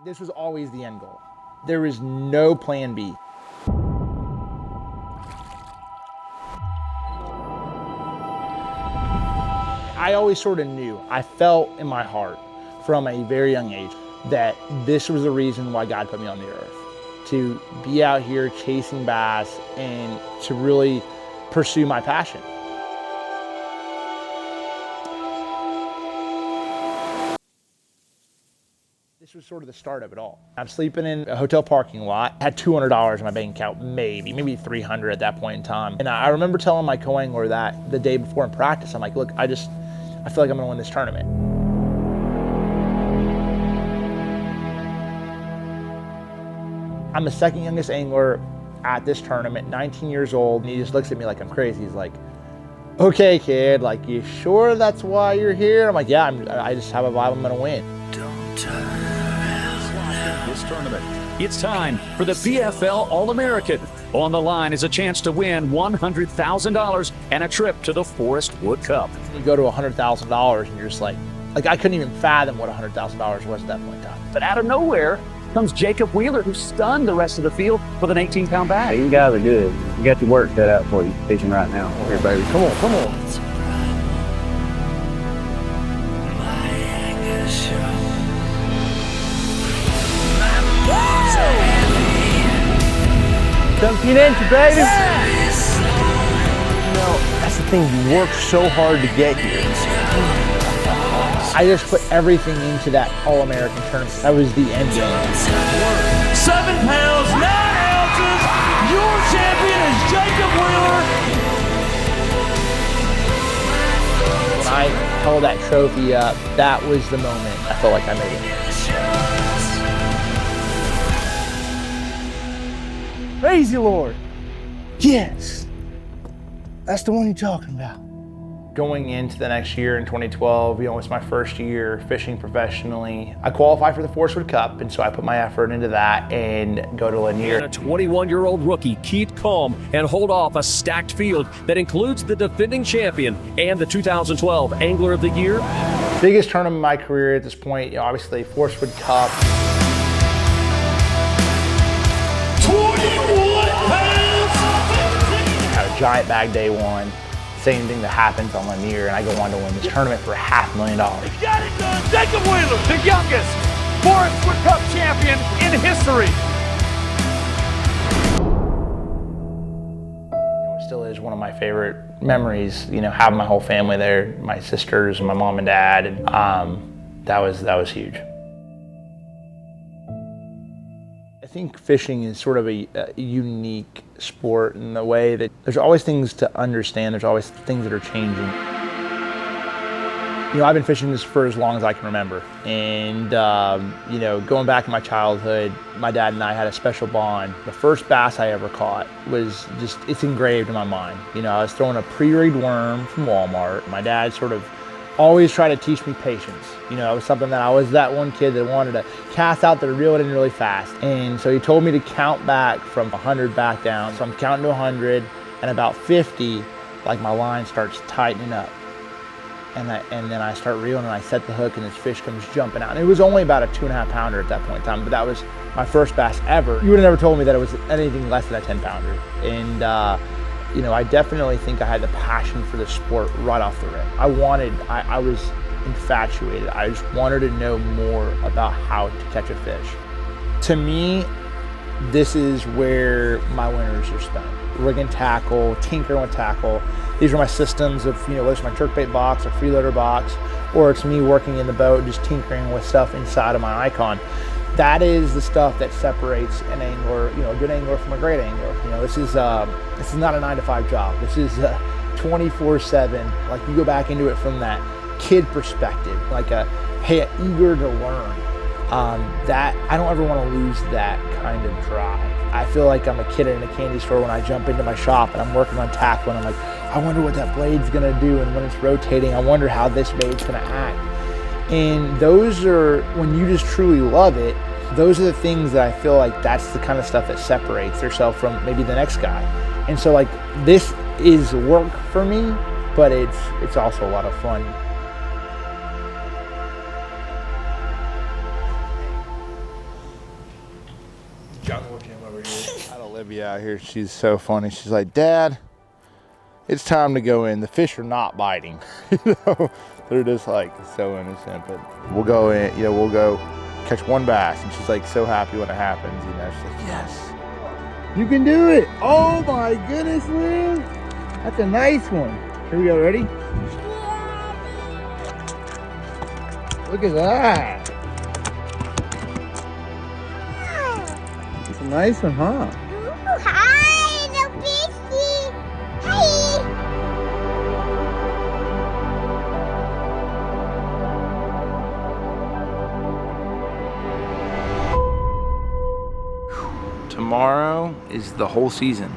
This was always the end goal. There was no plan B. I always sort of knew, I felt in my heart from a very young age that this was the reason why God put me on the earth. To be out here chasing bass and to really pursue my passion. This was sort of the start of it all. I'm sleeping in a hotel parking lot. I had $200 in my bank account, maybe $300 at that point in time. And I remember telling my co-angler that the day before in practice, I'm like, look, I feel like I'm gonna win this tournament. I'm the second youngest angler at this tournament, 19 years old, and he just looks at me like I'm crazy. He's like, okay, kid, like, you sure that's why you're here? I'm like, yeah, I just have a vibe, I'm gonna win. Don't turn around this tournament. It's time for the BFL All-American. On the line is a chance to win $100,000 and a trip to the Forest Wood Cup. You go to $100,000 and you're just like I couldn't even fathom what $100,000 was at that point in time. But out of nowhere comes Jacob Wheeler, who stunned the rest of the field with an 18-pound bag. You guys are good. You got your work cut out for you fishing right now. Here, baby. Come on, come on. Don't get into, baby. You know, that's the thing. You work so hard to get here. I just put everything into that All-American tournament. That was the end game. 7 pounds, 9 ounces. Your champion is Jacob Wheeler. When I held that trophy up, that was the moment I felt like I made it. Praise the Lord. Yes. That's the one you're talking about. Going into the next year in 2012, it was my first year fishing professionally. I qualified for the Forest Wood Cup, and so I put my effort into that and go to Lanier. And a 21-year-old rookie, keep calm and hold off a stacked field that includes the defending champion and the 2012 Angler of the Year. Biggest tournament in my career at this point, obviously Forest Wood Cup. 21 pounds. Had a giant bag day one. Same thing that happens on Lanier, and I go on to win this tournament for $500,000. He got it done. Jacob Wheeler, the youngest Forest Wood Cup champion in history. It still is one of my favorite memories, having my whole family there, my sisters and my mom and dad, and that was huge. I think fishing is sort of a unique sport in the way that there's always things to understand, there's always things that are changing. I've been fishing this for as long as I can remember. And, going back to my childhood, my dad and I had a special bond. The first bass I ever caught was it's engraved in my mind. I was throwing a pre-rigged worm from Walmart. My dad sort of always tried to teach me patience. It was something that I was that one kid that wanted to cast out there, reel it in really fast. And so he told me to count back from 100 back down. So I'm counting to 100, and about 50, like my line starts tightening up. And then I start reeling, and I set the hook, and this fish comes jumping out. And it was only about a 2.5 pounder at that point in time, but that was my first bass ever. You would have never told me that it was anything less than a 10 pounder. And I definitely think I had the passion for the sport right off the rip. I was infatuated. I just wanted to know more about how to catch a fish. To me, this is where my winters are spent. Rigging tackle, tinkering with tackle. These are my systems of, whether it's my jerkbait box, a freeloader box, or it's me working in the boat, just tinkering with stuff inside of my iKon. That is the stuff that separates an angler, a good angler from a great angler. This is not a 9-to-5 job. This is 24/7. Like, you go back into it from that kid perspective, like eager to learn. That I don't ever want to lose that kind of drive. I feel like I'm a kid in a candy store when I jump into my shop and I'm working on tackle, and I'm like, I wonder what that blade's gonna do, and when it's rotating, I wonder how this bait's gonna act. And those are, when you just truly love it, those are the things that I feel like that's the kind of stuff that separates yourself from maybe the next guy. And so, like, this is work for me, but it's also a lot of fun. over here. Got Olivia out here. She's so funny. She's like, Dad, it's time to go in. The fish are not biting. You know, they're just like so innocent. But we'll go in. You know, we'll go catch one bass, and she's like so happy when it happens. You know, she's like, yes, you can do it. Oh my goodness, Lou, that's a nice one. Here we go. Ready? Look at that. It's a nice one, huh? Ooh, hi, little fishy. Hi. Tomorrow is the whole season.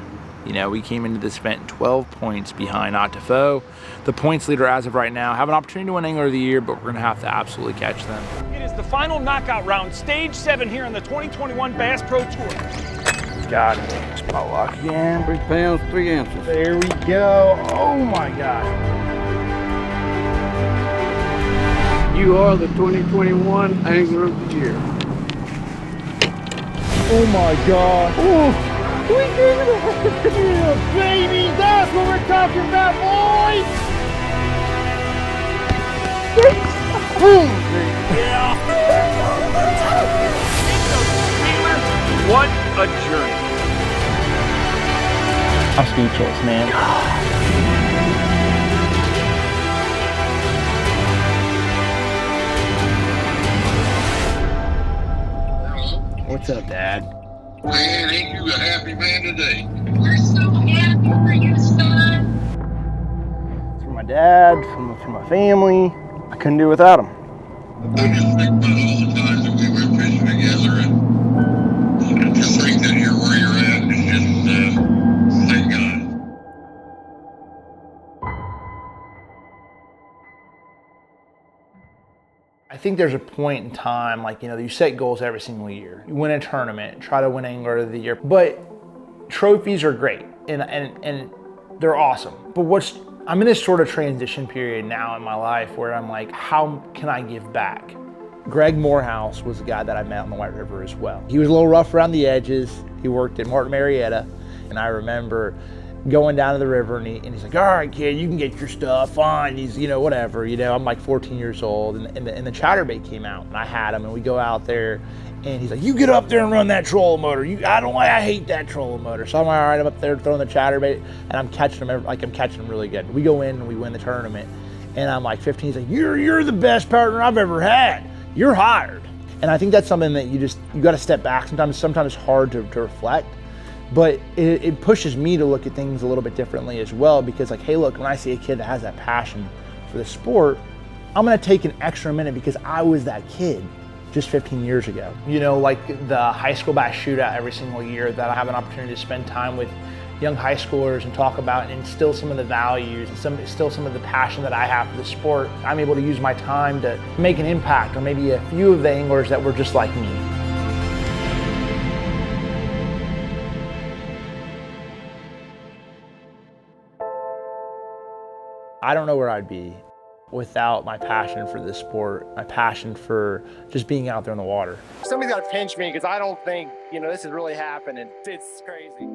You know, we came into this event 12 points behind Ottifo. The points leader as of right now have an opportunity to win Angler of the Year, but we're gonna have to absolutely catch them. It is the final knockout round, stage 7 here on the 2021 Bass Pro Tour. Got it. Spot lock again. 3 pounds, 3 ounces. There we go. Oh my gosh. You are the 2021 Angler of the Year. Oh my God. Oh, we did it. Yeah, baby. That's what we're talking about, boys. Boom. Yeah. What a journey. I'm speechless, man. What's up, Dad? Man, ain't you a happy man today? We're so happy for you, son. For my dad, for my family. I couldn't do it without him. I just think about all the times that we went fishing together, and to think that you're where you're at is just, thank God. I think there's a point in time, like, you know, you set goals every single year. You win a tournament, try to win Angler of the Year, but trophies are great and they're awesome. But I'm in this sort of transition period now in my life where I'm like, how can I give back? Greg Morehouse was the guy that I met on the White River as well. He was a little rough around the edges. He worked at Martin Marietta, and I remember going down to the river, and he's like, all right, kid, you can get your stuff, fine. He's, you know, whatever, you know, I'm like 14 years old, and the chatterbait came out, and I had him, and we go out there, and he's like, you get up there and run that trolling motor. I hate that trolling motor. So I'm like, all right, I'm up there throwing the chatterbait, and I'm catching him, I'm catching him really good. We go in, and we win the tournament, and I'm like 15, he's like, you're the best partner I've ever had. You're hired. And I think that's something that you got to step back. Sometimes it's hard to reflect. But it pushes me to look at things a little bit differently as well, because like, hey, look, when I see a kid that has that passion for the sport, I'm gonna take an extra minute because I was that kid just 15 years ago. You know, like the high school bass shootout every single year that I have an opportunity to spend time with young high schoolers and talk about and instill some of the values and instill some of the passion that I have for the sport. I'm able to use my time to make an impact on maybe a few of the anglers that were just like me. I don't know where I'd be without my passion for this sport, my passion for just being out there in the water. Somebody's got to pinch me because I don't think, this is really happening. It's crazy.